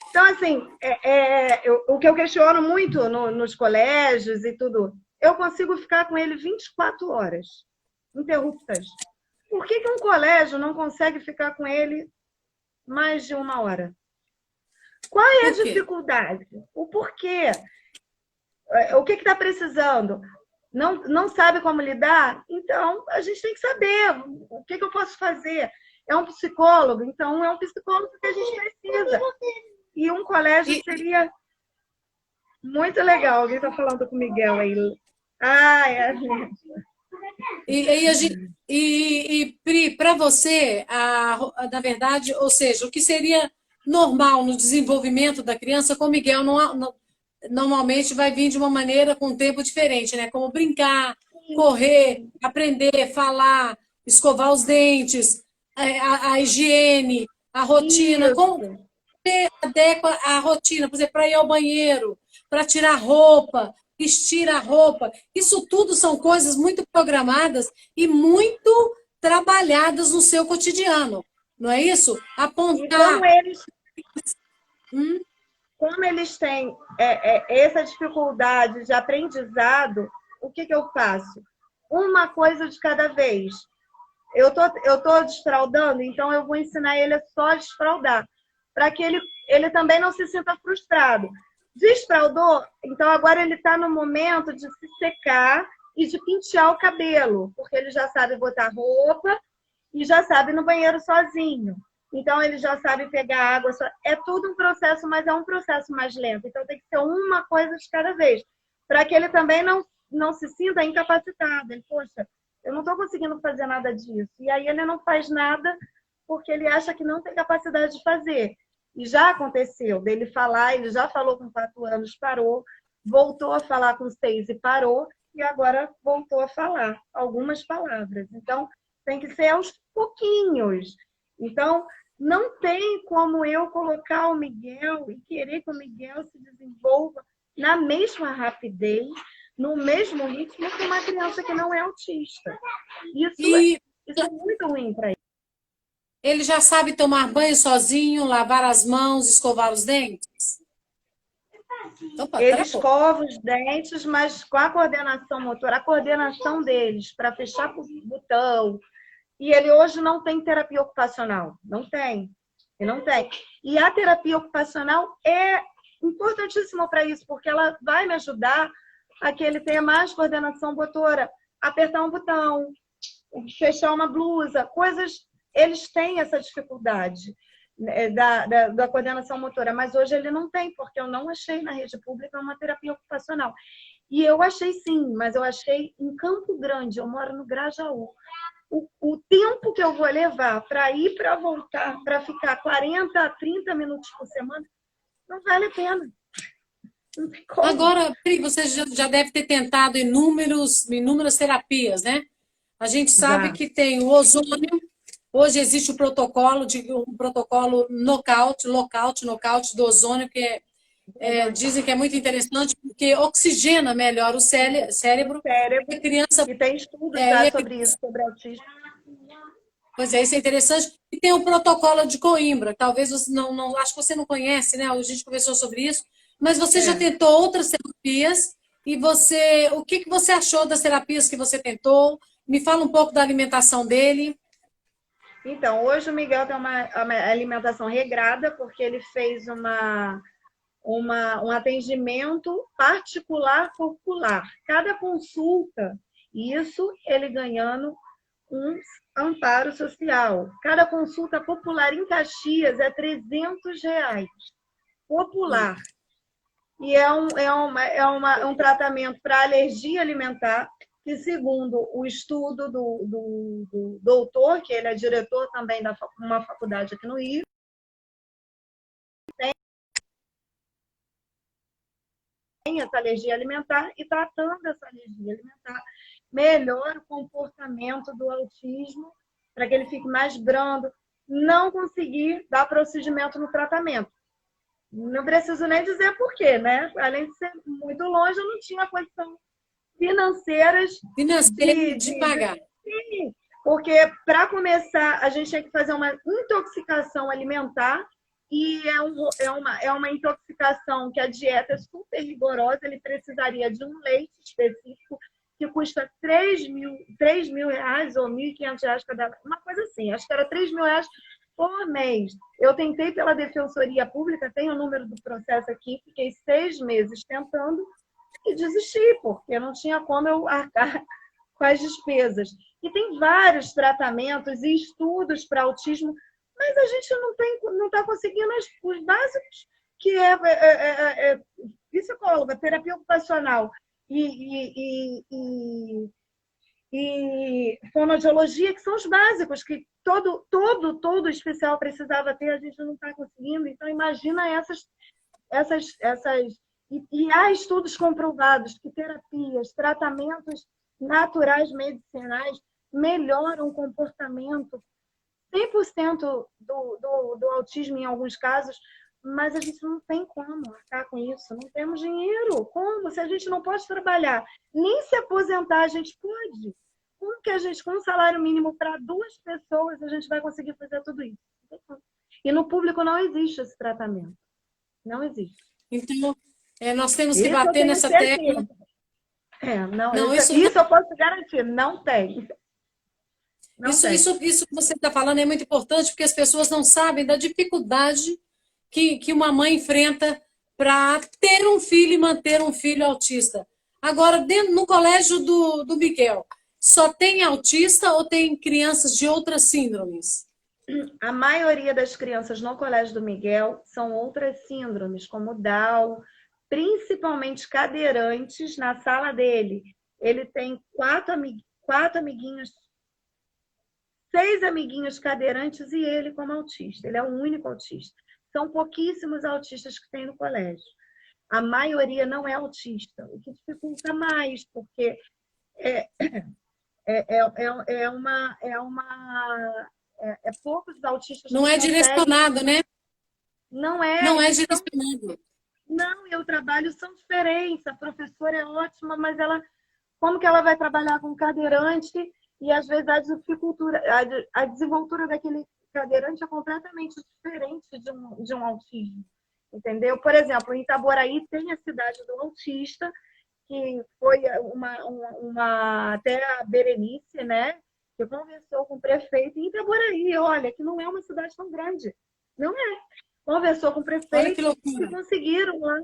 Então, assim, o que eu questiono muito nos colégios e tudo, eu consigo ficar com ele 24 horas, interruptas. Por que um colégio não consegue ficar com ele mais de 1 hora? Qual é a por quê? dificuldade? O porquê? O que está precisando? Não sabe como lidar? Então, a gente tem que saber o que eu posso fazer. É um psicólogo? Então, é um psicólogo que a gente precisa. E um colégio seria muito legal. Alguém está falando com o Miguel aí. Ah, é a gente. Pri, para você, na verdade, ou seja, o que seria normal no desenvolvimento da criança, com o Miguel normalmente vai vir de uma maneira com um tempo diferente, né? Como brincar, correr, aprender, falar, escovar os dentes, a higiene, a rotina, como Isso. você adequa a rotina, por exemplo, para ir ao banheiro, para tirar roupa, vestir a roupa. Isso tudo são coisas muito programadas e muito trabalhadas no seu cotidiano, não é isso? E Apontar. como eles têm essa dificuldade de aprendizado, o que eu faço? Uma coisa de cada vez. Eu tô desfraldando, então eu vou ensinar ele a só desfraldar, para que ele também não se sinta frustrado. Desfraldou, então agora ele está no momento de se secar e de pentear o cabelo, porque ele já sabe botar roupa e já sabe ir no banheiro sozinho. Então ele já sabe pegar água. É tudo um processo, mas é um processo mais lento. Então tem que ser uma coisa de cada vez, para que ele também não se sinta incapacitado. Ele, poxa, eu não estou conseguindo fazer nada disso. E aí ele não faz nada porque ele acha que não tem capacidade de fazer. E já aconteceu dele falar, ele já falou com 4 anos, parou, voltou a falar com 6 e parou, e agora voltou a falar algumas palavras. Então, tem que ser aos pouquinhos. Então, não tem como eu colocar o Miguel e querer que o Miguel se desenvolva na mesma rapidez, no mesmo ritmo que uma criança que não é autista. E Isso é muito ruim para ele. ele já sabe tomar banho sozinho, lavar as mãos, escovar os dentes? Opa, Ele travou. escova os dentes, mas com a coordenação motora, a coordenação deles para fechar o botão. E ele hoje não tem terapia ocupacional. Não tem. Ele não tem. E a terapia ocupacional é importantíssima para isso, porque ela vai me ajudar a que ele tenha mais coordenação motora, apertar um botão, fechar uma blusa, coisas. Eles têm essa dificuldade, né, da coordenação motora, mas hoje ele não tem, porque eu não achei na rede pública uma terapia ocupacional. E eu achei sim, mas eu achei em Campo Grande, eu moro no Grajaú. O tempo que eu vou levar para ir, para voltar, para ficar 40 a 30 minutos por semana, não vale a pena. Não tem como. Agora, Pri, você já deve ter tentado inúmeras terapias, né? A gente sabe Já. que tem o ozônio. Hoje existe um protocolo nocaute do ozônio, que dizem que é muito interessante porque oxigena melhor o cérebro e a Cérebro, criança. e tem estudos É, já e a sobre isso, sobre autismo. Pois é, isso é interessante. E tem o protocolo de Coimbra. Talvez você não, acho que você não conhece, né? A gente conversou sobre isso, mas você já É. tentou outras terapias e o que você achou das terapias que você tentou? Me fala um pouco da alimentação dele. Então, hoje o Miguel tem uma alimentação regrada, porque ele fez um atendimento particular popular. Cada consulta, isso ele ganhando um amparo social. Cada consulta popular em Caxias é R$ 300. Popular. E é um tratamento para alergia alimentar, que segundo o estudo do doutor, que ele é diretor também de uma faculdade aqui no Rio, tem essa alergia alimentar e tratando essa alergia alimentar, melhora o comportamento do autismo para que ele fique mais brando, não conseguir dar procedimento no tratamento. Não preciso nem dizer por quê, né? Além de ser muito longe, eu não tinha condição financeiras Financeiro de de pagar. sim, porque para começar a gente tinha que fazer uma intoxicação alimentar e é uma intoxicação que a dieta é super rigorosa, ele precisaria de um leite específico que custa R$ 3.000 ou R$ 1.500 cada, uma coisa assim, acho que era R$ 3.000 por mês. Eu tentei pela Defensoria Pública, tenho o número do processo aqui, fiquei 6 meses tentando e desisti, porque não tinha como eu arcar com as despesas. E tem vários tratamentos e estudos para autismo, mas a gente não está conseguindo os básicos, que é psicóloga, terapia ocupacional e fonoaudiologia, que são os básicos, que todo especial precisava ter, a gente não está conseguindo. Então, imagina essas e há estudos comprovados que terapias, tratamentos naturais medicinais melhoram o comportamento 100% do autismo em alguns casos, mas a gente não tem como arcar com isso, não temos dinheiro. Como? Se a gente não pode trabalhar, nem se aposentar a gente pode. Como que a gente, com um salário mínimo para 2 pessoas, a gente vai conseguir fazer tudo isso? E no público não existe esse tratamento. Não existe. Então, nós temos que Isso eu bater tenho nessa tecla. certeza. Não, Não, isso eu posso garantir, não tem. Não isso, tem. isso, isso que você está falando é muito importante, porque as pessoas não sabem da dificuldade que uma mãe enfrenta para ter um filho e manter um filho autista. Agora, no colégio do Miguel, só tem autista ou tem crianças de outras síndromes? A maioria das crianças no Colégio do Miguel são outras síndromes, como Down, principalmente cadeirantes na sala dele. Ele tem quatro amiguinhos, 6 amiguinhos cadeirantes e ele como autista. Ele é o único autista. São pouquíssimos autistas que tem no colégio. A maioria não é autista, o que dificulta mais, porque Poucos autistas Não que é conseguem. direcionado, né? Não é. Não é Então, direcionado. não, e o trabalho são diferentes. A professora é ótima, mas ela, como que ela vai trabalhar com cadeirante e às vezes a desenvoltura daquele cadeirante é completamente diferente de um autismo, entendeu? Por exemplo, em Itaboraí tem a cidade do autista, que foi até a Berenice, né, que conversou com o prefeito em Itaboraí, olha, que não é uma cidade tão grande, não é. Conversou com o Olha que prefeito e loucura. conseguiram lá.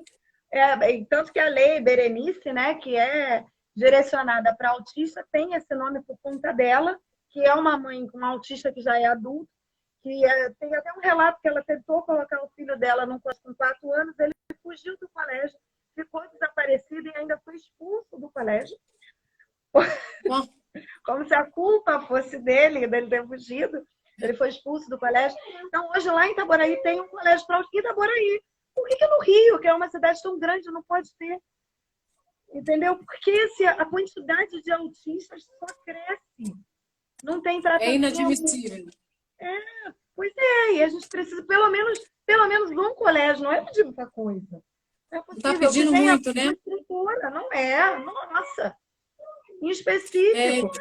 Tanto que a lei Berenice, né, que é direcionada para autista, tem esse nome por conta dela, que é uma mãe com um autista que já é adulto, tem até um relato que ela tentou colocar o filho dela num curso com 4 anos, ele fugiu do colégio, ficou desaparecido e ainda foi expulso do colégio. Bom, Como se a culpa fosse dele ter fugido. Ele foi expulso do colégio. Então, hoje lá em Itaboraí tem um colégio para autistas. Itaboraí. Por que no Rio, que é uma cidade tão grande, não pode ter? Entendeu? Porque a quantidade de autistas só cresce. Não tem é tratamento. inadmissível. Pois é, e a gente precisa pelo menos um colégio, não é pedir muita coisa. Não é Está possível que pedindo tenha muito, né? uma estrutura, não é? Nossa, em É, específico.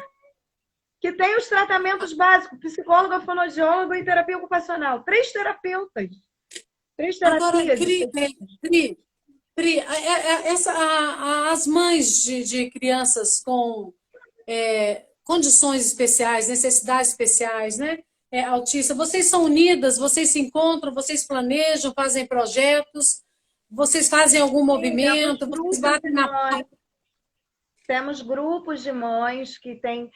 Que tem os tratamentos básicos, psicólogo, fonoaudiólogo e terapia ocupacional. 3 terapeutas. 3 agora, terapias específicas. As mães de crianças com condições especiais, necessidades especiais, né? Autista, vocês são unidas, vocês se encontram, vocês planejam, fazem projetos, vocês fazem algum Sim, temos movimento, vocês grupos de batem na mães. porta. Temos grupos de mães que têm.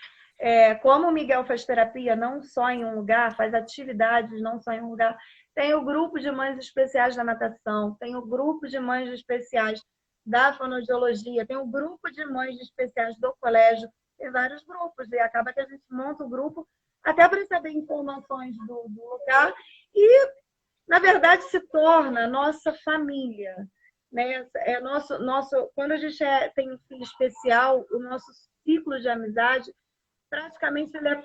Como o Miguel faz terapia não só em um lugar, faz atividades não só em um lugar, tem o grupo de mães especiais da natação, tem o grupo de mães especiais da fonoaudiologia, tem o grupo de mães especiais do colégio, tem vários grupos, e acaba que a gente monta o grupo até para saber informações do lugar e, na verdade, se torna nossa família. Né? Quando a gente tem um filho especial, o nosso ciclo de amizade praticamente ele é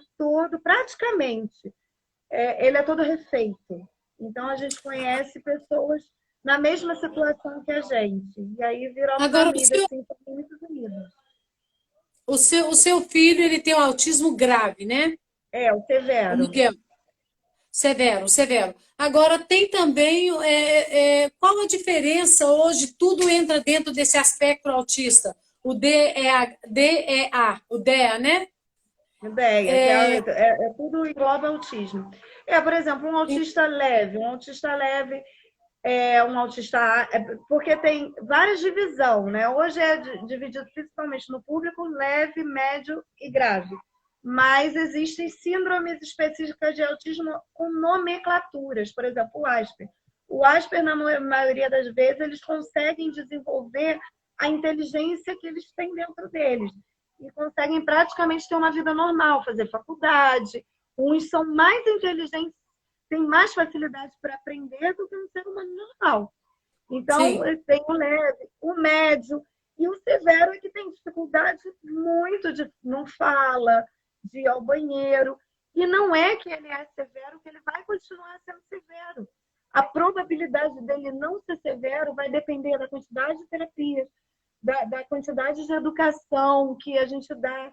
ele é todo refeito. Então a gente conhece pessoas na mesma situação que a gente. E aí viramos Agora, família, assim, muito unidas. o seu filho, ele tem um autismo grave, né? O O severo. Miguel. Severo, severo. Agora, tem também qual a diferença hoje? Tudo entra dentro desse aspecto autista. O DEA, o DEA, né? Ideia, que tudo engloba autismo. Por exemplo, um autista leve um autista, porque tem várias divisões, né? Hoje é dividido principalmente no público leve, médio e grave. Mas existem síndromes específicas de autismo com nomenclaturas, por exemplo, o Asper. O Asper, na maioria das vezes, eles conseguem desenvolver a inteligência que eles têm dentro deles e conseguem praticamente ter uma vida normal, fazer faculdade. Uns são mais inteligentes, têm mais facilidade para aprender do que um ser humano normal. Então, Sim. tem o leve, o médio e o severo, que tem dificuldade muito de não fala, de ir ao banheiro. E não é que ele é severo que ele vai continuar sendo severo. A probabilidade dele não ser severo vai depender da quantidade de terapias, da quantidade de educação que a gente dá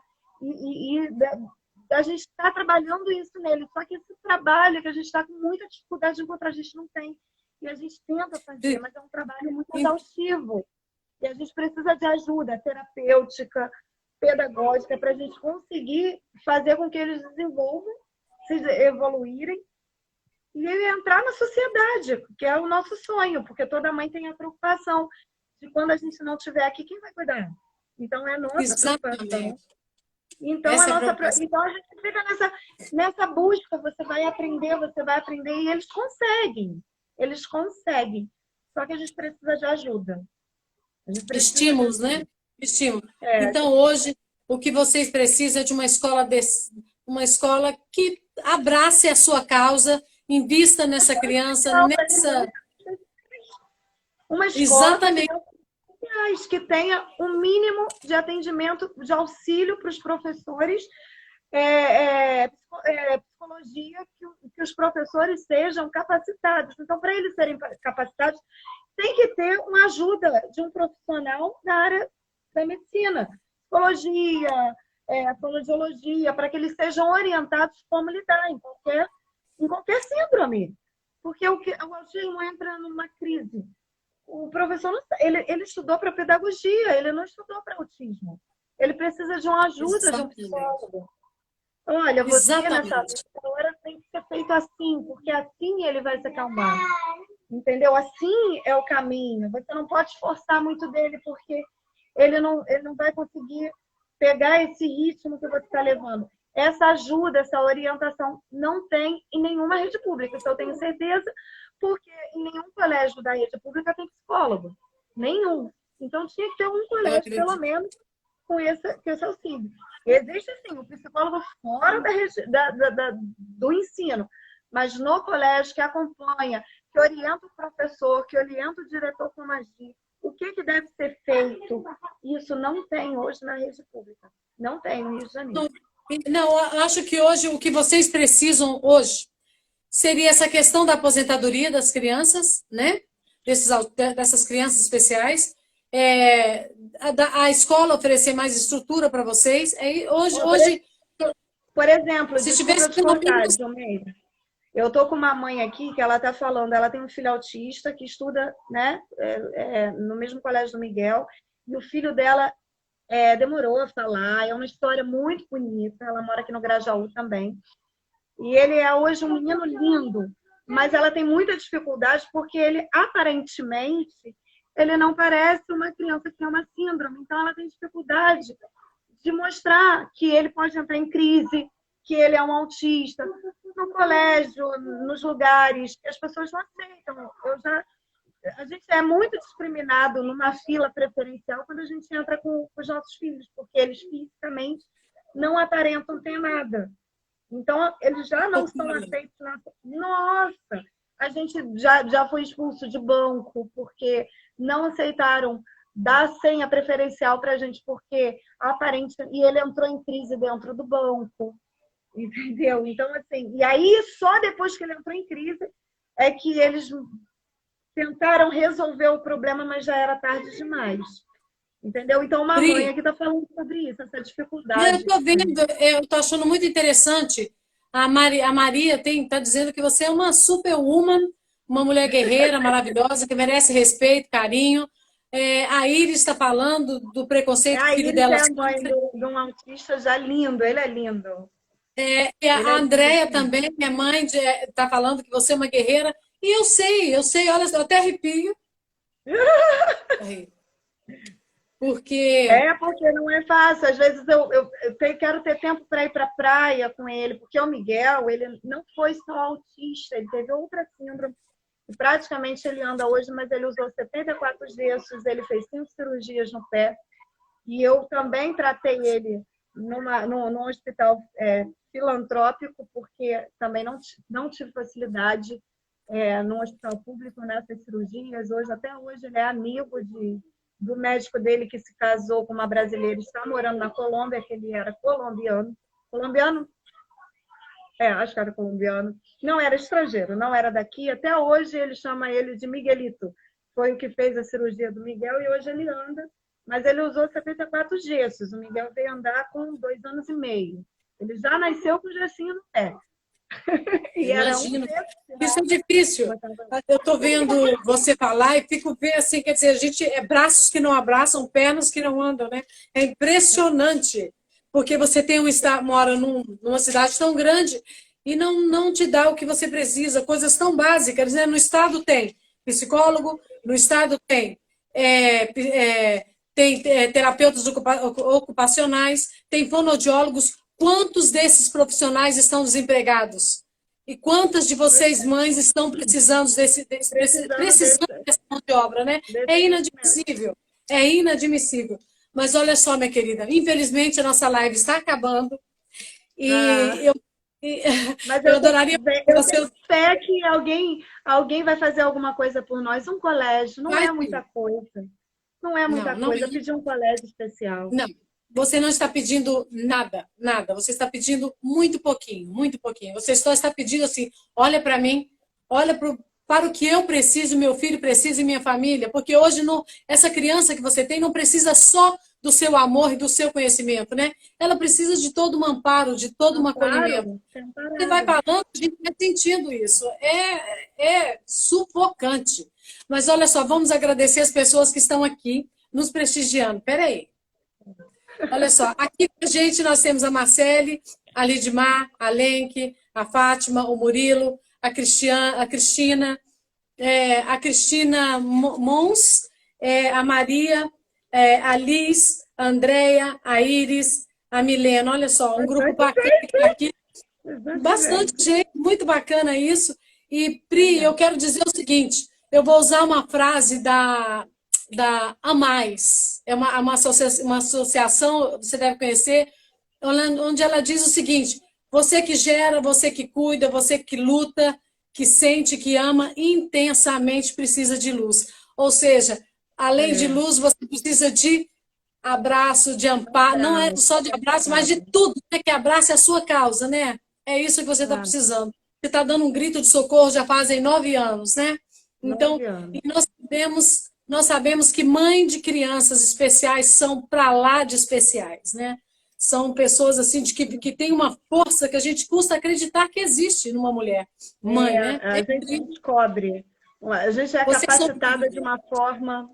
a gente está trabalhando isso nele. Só que esse trabalho que a gente está com muita dificuldade de encontrar, a gente não tem. E a gente tenta fazer, mas é um trabalho muito exaustivo. E a gente precisa de ajuda terapêutica, pedagógica, para a gente conseguir fazer com que eles desenvolvam, se evoluírem e entrar na sociedade, que é o nosso sonho, porque toda mãe tem a preocupação de quando a gente não estiver aqui, quem vai cuidar? Então, é nossa preocupação. Então, então, a gente fica nessa busca, você vai aprender, e eles conseguem. Eles conseguem. Só que a gente precisa de ajuda. Estímulos, né? Estímulo. Então, hoje, o que vocês precisam é de uma escola que abrace a sua causa, invista nessa criança, nessa... Uma escola Exatamente. mas que tenha um mínimo de atendimento, de auxílio para os professores, psicologia, que os professores sejam capacitados. Então, para eles serem capacitados, tem que ter uma ajuda de um profissional na área da medicina, psicologia, fonoaudiologia, para que eles sejam orientados como lidar em qualquer síndrome. Porque o autismo entra numa crise. O professor ele estudou para pedagogia, ele não estudou para autismo. Ele precisa de uma ajuda de um psicólogo. Olha, você nessa hora tem que ser feito assim, porque assim ele vai se acalmar. Entendeu? Assim é o caminho. Você não pode forçar muito dele, porque ele não vai conseguir pegar esse ritmo que você está levando. Essa ajuda, essa orientação não tem em nenhuma rede pública, isso eu tenho certeza, porque em nenhum colégio da rede pública tem psicólogo. Nenhum. Então tinha que ter um colégio, pelo menos, com esse auxílio. Existe, sim, o psicólogo fora do ensino, mas no colégio que acompanha, que orienta o professor, que orienta o diretor como agir, o que deve ser feito. Isso não tem hoje na rede pública. Não tem no Rio de Janeiro. Não, acho que hoje o que vocês precisam hoje seria essa questão da aposentadoria das crianças, né? Dessas crianças especiais. A escola oferecer mais estrutura para vocês. Hoje, por exemplo, se tivesse eu estou com uma mãe aqui que ela está falando, ela tem um filho autista que estuda, né, no mesmo colégio do Miguel, e o filho dela demorou a falar, é uma história muito bonita, ela mora aqui no Grajaú também, e ele é hoje um menino lindo, mas ela tem muita dificuldade porque ele, aparentemente, ele não parece uma criança que tem uma síndrome, então ela tem dificuldade de mostrar que ele pode entrar em crise, que ele é um autista. No colégio, nos lugares, as pessoas não aceitam. A gente é muito discriminado numa fila preferencial quando a gente entra com os nossos filhos, porque eles fisicamente não aparentam ter nada. Então, eles já não são aceitos. Nossa! A gente já foi expulso de banco porque não aceitaram dar senha preferencial para a gente, porque aparente. E ele entrou em crise dentro do banco. Entendeu? Então, assim, e aí só depois que ele entrou em crise é que eles tentaram resolver o problema, mas já era tarde demais. Entendeu? Então, uma mãe aqui está falando sobre isso, essa dificuldade. Eu estou vendo, eu estou achando muito interessante. A Maria está dizendo que você é uma superwoman, uma mulher guerreira, maravilhosa, que merece respeito, carinho. A Iris está falando do preconceito que o filho dela sofre. A Iris é a mãe de um autista já lindo, ele é lindo. E a Andréia também, minha mãe, está falando que você é uma guerreira. E eu sei, olha, eu até arrepio. Porque não é fácil. Às vezes eu quero ter tempo para ir para a praia com ele, porque o Miguel, ele não foi só autista, ele teve outra síndrome. E praticamente ele anda hoje, mas ele usou 74 gessos, ele fez 5 cirurgias no pé. E eu também tratei ele num hospital filantrópico, porque também não tive facilidade no hospital público nessas cirurgias. Até hoje, ele é amigo do médico dele que se casou com uma brasileira, está morando na Colômbia, que ele era colombiano. Colombiano? Acho que era colombiano. Não era estrangeiro, não era daqui. Até hoje ele chama ele de Miguelito. Foi o que fez a cirurgia do Miguel e hoje ele anda. Mas ele usou 74 gessos. O Miguel veio andar com 2 anos e meio. Ele já nasceu com gessinho no pé. Imagino. Isso é difícil. Eu estou vendo você falar e fico vendo assim, quer dizer, a gente braços que não abraçam, pernas que não andam, né? É impressionante, porque você mora numa cidade tão grande e não te dá o que você precisa, coisas tão básicas, né? No estado tem psicólogo, no estado tem terapeutas ocupacionais, tem fonoaudiólogos. Quantos desses profissionais estão desempregados? E quantas de vocês, mães, estão precisando precisando dessa mão de obra, né? É inadmissível. É inadmissível. Mas olha só, minha querida, infelizmente a nossa live está acabando. E eu adoraria... Eu tenho fé que alguém vai fazer alguma coisa por nós. Um colégio não é muita coisa. Não é muita Não, não, coisa. Eu pedi um colégio especial. não. Você não está pedindo nada, nada. Você está pedindo muito pouquinho, muito pouquinho. Você só está pedindo assim, olha para mim, olha para o que eu preciso, meu filho precisa e minha família, porque hoje não, essa criança que você tem não precisa só do seu amor e do seu conhecimento, né? Ela precisa de todo um amparo, de todo um acolhimento. Amparo, Você vai amparado. falando, a gente vai sentindo isso. É sufocante. Mas olha só, vamos agradecer as pessoas que estão aqui nos prestigiando. Peraí. Olha só, aqui com a gente nós temos a Marcele, a Lidmar, a Lenke, a Fátima, o Murilo, a Cristina Mons, a Maria, a Liz, a Andréia, a Iris, a Milena. Olha só, um grupo Bastante bacana que está aqui. Bastante Bastante gente. gente, muito bacana isso. E, Pri, eu Legal. quero dizer o seguinte: eu vou usar uma frase da A Mais, é uma associação, você deve conhecer, onde ela diz o seguinte: você que gera, você que cuida, você que luta, que sente, que ama, intensamente precisa de luz. Ou seja, além de É, luz, você precisa de abraço, de amparo, não é abraço, só de abraço, mas de sabe? tudo, né, que abrace a sua causa, né? É isso que você está Ah, precisando. Você está dando um grito de socorro já fazem 9 anos, né? Então, 9 anos. e nós sabemos que mãe de crianças especiais são para lá de especiais, né? São pessoas assim que têm uma força que a gente custa acreditar que existe numa mulher, mãe, né? A gente descobre. A gente é Vocês são capacitada de uma forma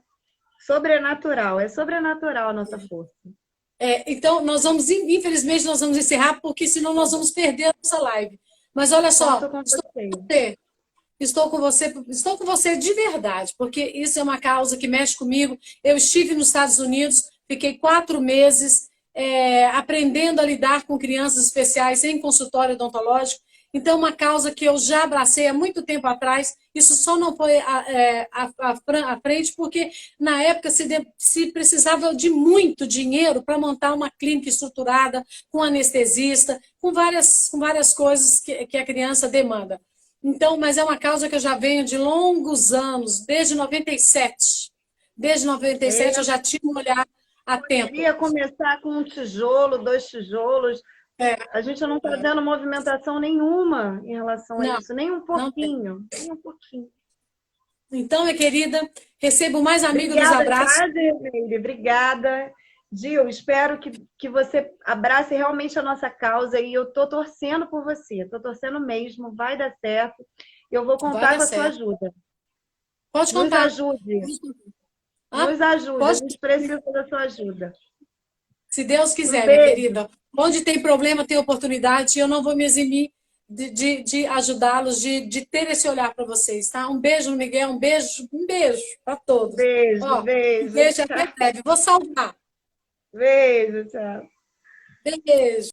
sobrenatural. É sobrenatural a nossa força. então, infelizmente, nós vamos encerrar, porque senão nós vamos perder a nossa live. Mas olha só, Conto com você. estou com você de verdade, porque isso é uma causa que mexe comigo. Eu estive nos Estados Unidos, fiquei 4 meses aprendendo a lidar com crianças especiais em consultório odontológico. Então, uma causa que eu já abracei há muito tempo atrás, isso só não foi à frente, porque na época se precisava de muito dinheiro para montar uma clínica estruturada, com anestesista, com várias coisas que a criança demanda. Então, mas é uma causa que eu já venho de longos anos, desde 97. Desde 97 eu É, já tinha um olhar atento. poderia começar com um tijolo, 2 tijolos. É, A gente não está dando movimentação nenhuma em relação a não, isso, nem um não tem. pouquinho, nem um pouquinho. Então, minha querida, recebo mais amigos dos Obrigada, abraços. Kaiser, obrigada. Gil, espero que você abrace realmente a nossa causa e eu estou torcendo por você, estou torcendo mesmo, vai dar certo. Eu vou Vai contar dar com a sua certo. ajuda. Pode Nos contar. ajude, Ah, nos ajude, a pode, gente precisa da sua ajuda. se Deus Um quiser, minha beijo, querida. Onde tem problema, tem oportunidade, e eu não vou me eximir de ajudá-los, de ter esse olhar para vocês, tá? Um beijo, Miguel, um beijo para todos. beijo, Ó, um beijo, beijo até tchau. breve. Vou salvar. Beijo, tchau. Beijo.